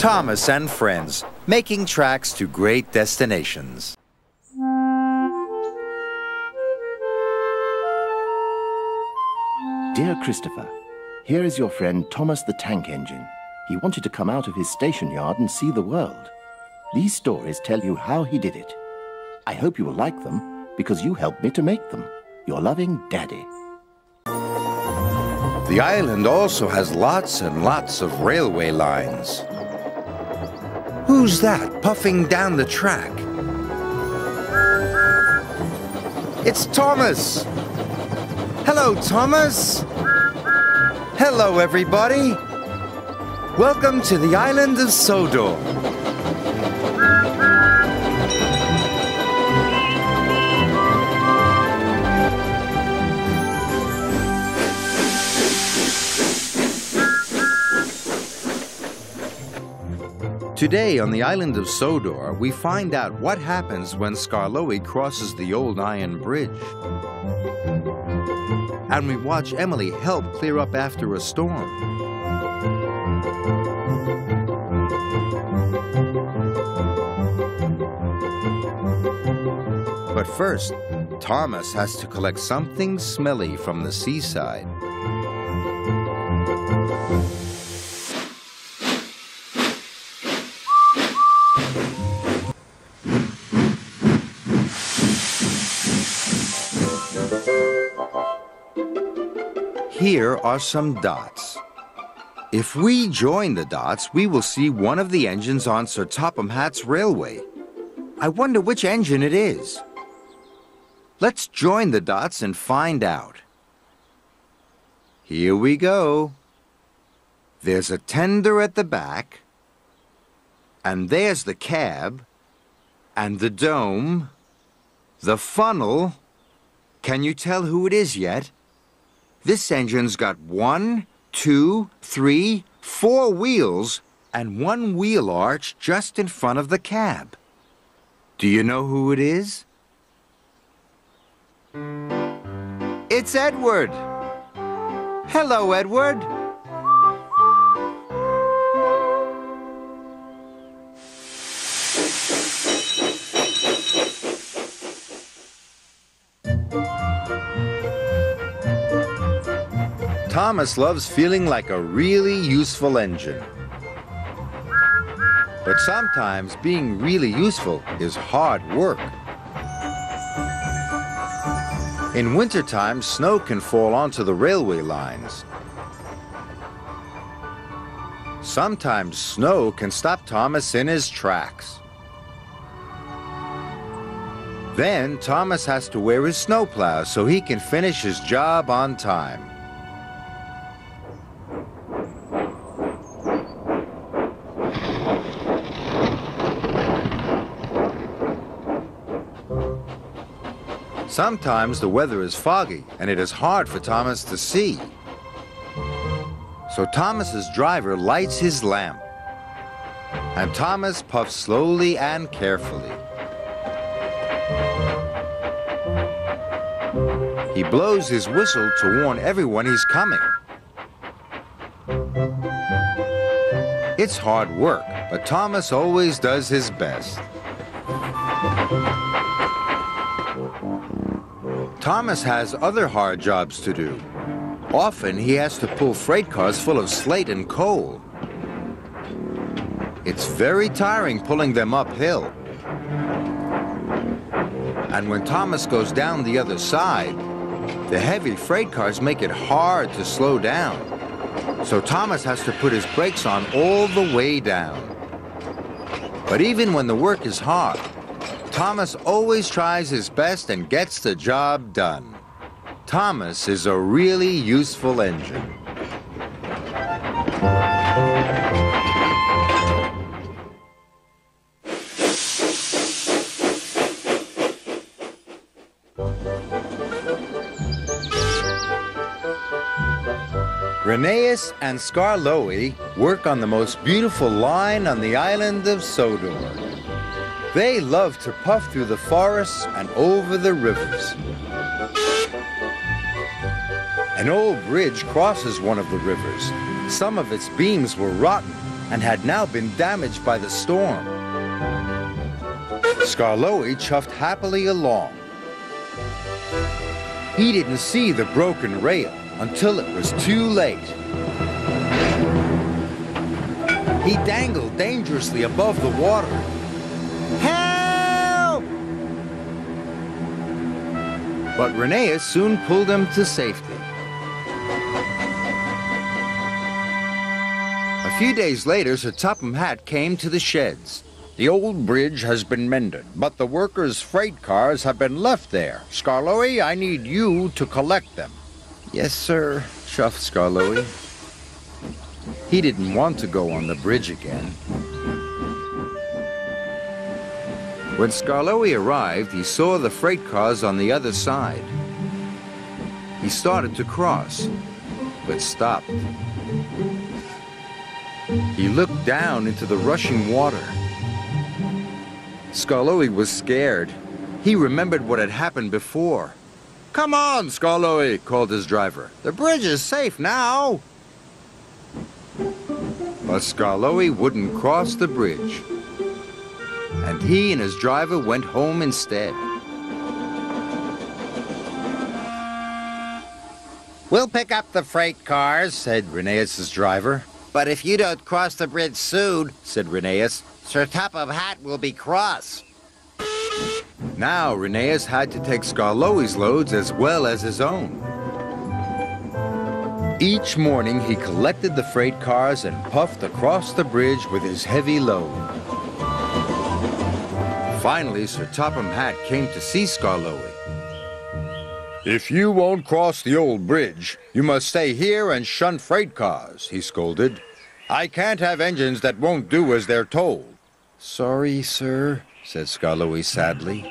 Thomas and friends, making tracks to great destinations. Dear Christopher, here is your friend Thomas the Tank Engine. He wanted to come out of his station yard and see the world. These stories tell you how he did it. I hope you will like them, because you helped me to make them. Your loving Daddy. The island also has lots and lots of railway lines. Who's that puffing down the track? It's Thomas! Hello, Thomas! Hello, everybody! Welcome to the island of Sodor. Today on the island of Sodor, we find out what happens when Skarloey crosses the old iron bridge. And we watch Emily help clear up after a storm. But first, Thomas has to collect something smelly from the seaside. Here are some dots. If we join the dots, we will see one of the engines on Sir Topham Hatt's railway. I wonder which engine it is. Let's join the dots and find out. Here we go. There's a tender at the back, and there's the cab, and the dome, the funnel. Can you tell who it is yet? This engine's got 1, 2, 3, 4 wheels and one wheel arch just in front of the cab. Do you know who it is? It's Edward. Hello, Edward. Thomas loves feeling like a really useful engine. But sometimes being really useful is hard work. In wintertime, snow can fall onto the railway lines. Sometimes snow can stop Thomas in his tracks. Then Thomas has to wear his snowplow so he can finish his job on time. Sometimes the weather is foggy and it is hard for Thomas to see. So Thomas's driver lights his lamp, and Thomas puffs slowly and carefully. He blows his whistle to warn everyone he's coming. It's hard work, but Thomas always does his best. Thomas has other hard jobs to do. Often he has to pull freight cars full of slate and coal. It's very tiring pulling them uphill. And when Thomas goes down the other side, the heavy freight cars make it hard to slow down. So Thomas has to put his brakes on all the way down. But even when the work is hard, Thomas always tries his best and gets the job done. Thomas is a really useful engine. Rheneas and Skarloey work on the most beautiful line on the island of Sodor. They love to puff through the forests and over the rivers. An old bridge crosses one of the rivers. Some of its beams were rotten, and had now been damaged by the storm. Skarloey chuffed happily along. He didn't see the broken rail until it was too late. He dangled dangerously above the water. Help! But Rheneas soon pulled him to safety. A few days later, Sir Topham Hatt came to the sheds. The old bridge has been mended, but the workers' freight cars have been left there. Skarloey, I need you to collect them. Yes, sir, chuffed Skarloey. He didn't want to go on the bridge again. When Skarloey arrived, he saw the freight cars on the other side. He started to cross, but stopped. He looked down into the rushing water. Skarloey was scared. He remembered what had happened before. Come on, Skarloey, called his driver. The bridge is safe now. But Skarloey wouldn't cross the bridge. And he and his driver went home instead. We'll pick up the freight cars, said Rheneas' driver. But if you don't cross the bridge soon, said Rheneas, Sir Topham Hatt will be cross. Now Rheneas had to take Skarloey's loads as well as his own. Each morning he collected the freight cars and puffed across the bridge with his heavy load. Finally, Sir Topham Hatt came to see Skarloey. If you won't cross the old bridge, you must stay here and shun freight cars, he scolded. I can't have engines that won't do as they're told. Sorry, sir, said Skarloey sadly.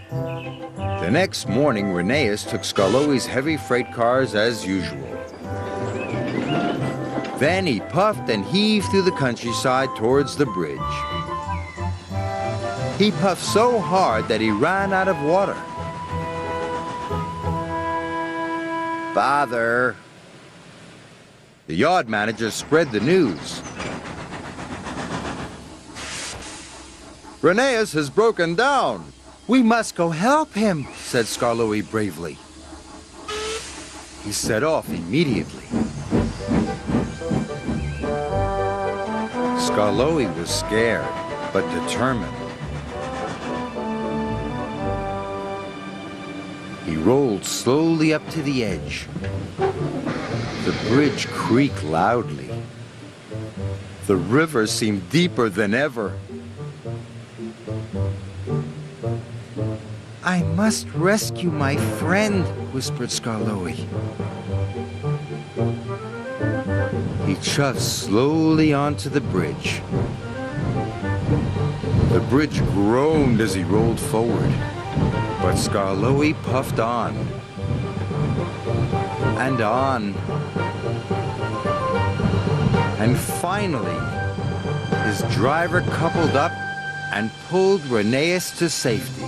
The next morning, Rheneas took Skarloey's heavy freight cars as usual. Then he puffed and heaved through the countryside towards the bridge. He puffed so hard that he ran out of water. Father. The yard manager spread the news. Rheneas has broken down. We must go help him, said Skarloey bravely. He set off immediately. Skarloey was scared, but determined. He rolled slowly up to the edge. The bridge creaked loudly. The river seemed deeper than ever. I must rescue my friend, whispered Skarloey. He chuffed slowly onto the bridge. The bridge groaned as he rolled forward. But Skarloey puffed on, and on, and finally, his driver coupled up and pulled Rheneas to safety.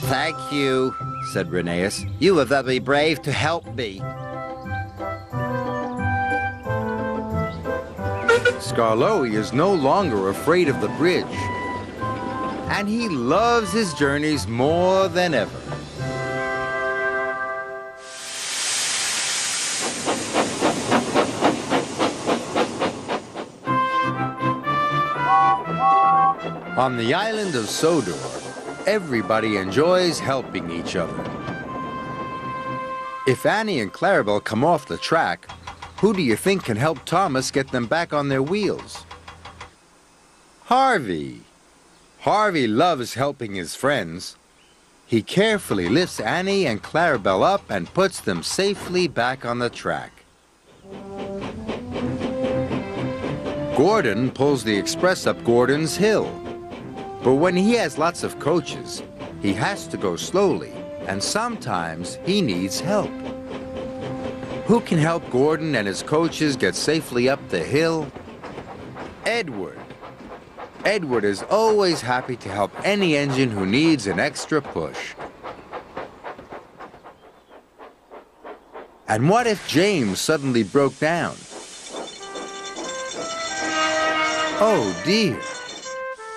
Thank you, said Rheneas. You were very brave to help me. Skarloey is no longer afraid of the bridge, and he loves his journeys more than ever. On the island of Sodor, everybody enjoys helping each other. If Annie and Clarabelle come off the track, who do you think can help Thomas get them back on their wheels? Harvey. Harvey loves helping his friends. He carefully lifts Annie and Clarabelle up and puts them safely back on the track. Gordon pulls the express up Gordon's hill. But when he has lots of coaches, he has to go slowly, and sometimes he needs help. Who can help Gordon and his coaches get safely up the hill? Edward. Edward is always happy to help any engine who needs an extra push. And what if James suddenly broke down? Oh dear.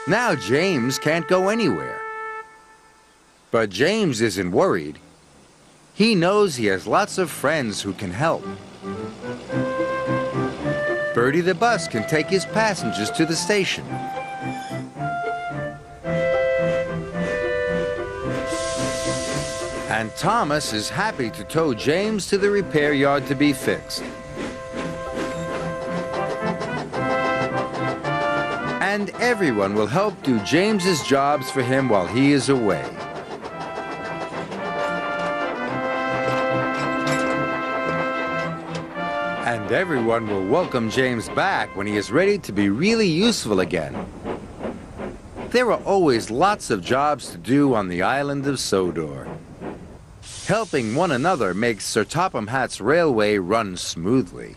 Now James can't go anywhere. But James isn't worried. He knows he has lots of friends who can help. Bertie the bus can take his passengers to the station. And Thomas is happy to tow James to the repair yard to be fixed. And everyone will help do James's jobs for him while he is away. And everyone will welcome James back when he is ready to be really useful again. There are always lots of jobs to do on the island of Sodor. Helping one another makes Sir Topham Hatt's railway run smoothly.